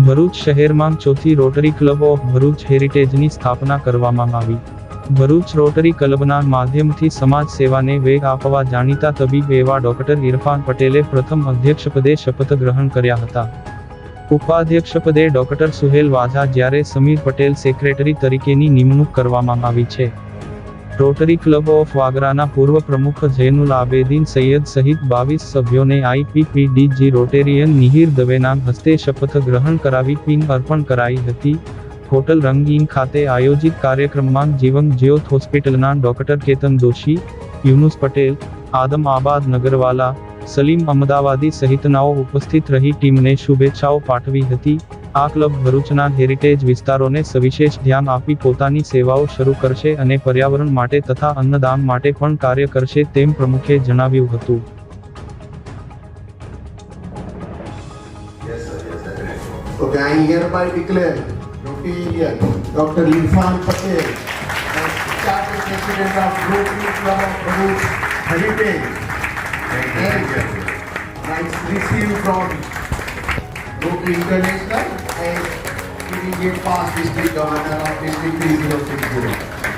ભરૂચ શહેરમાં ચોથી rotary club of Bharuch હેરિટેજની સ્થાપના કરવામાં આવી। ભરૂચ રોટરી ક્લબના માધ્યમથી સમાજ સેવાને વેગ આપવા જાણીતા તબીબ એવા ડોક્ટર ઇરફાન પટેલે પ્રથમ અધ્યક્ષપદે શપથ ગ્રહણ કર્યા હતા। ઉપાધ્યક્ષપદે ડોક્ટર સુહેલ વાઝા જ્યારે સમીર પટેલ સેક્રેટરી તરીકેની નિમણૂક કરવામાં આવી છે। રોટરી ક્લબ ઓફ વાગરાના પૂર્વ પ્રમુખ જૈનુલ આબેદીન સૈયદ સહિત 22 સભ્યોને IPPDG રોટેરિયન મિહિર દવેના હસ્તે શપથ ગ્રહણ કરાવી પિન અર્પણ કરાઈ હતી। હોટલ રંગીન ખાતે આયોજિત કાર્યક્રમમાં જીવન જ્યોત હોસ્પિટલના ડોક્ટર કેતન દોશી, યુનુસ પટેલ, આદમ આબાદ નગરવાલા, સલીમ અમદાવાદી સહિતનાઓ ઉપસ્થિત રહી ટીમને શુભેચ્છાઓ પાઠવી હતી। આ ક્લબ ભરૂચના હેરિટેજ વિસ્તારોને સવિશેષ ધ્યાન આપી પોતાની સેવાઓ શરૂ કરશે અને પર્યાવરણ માટે તથા અન્નદાન માટે પણ કાર્ય કરશે તેમ પ્રમુખે જણાવ્યું હતું। Okay, I hereby declare Rotarian Dr. Irfan Patel as Chartered President of Rotary Club of Bharuch Heritage and rights received from Rotary International and immediate past district governor of district 3060.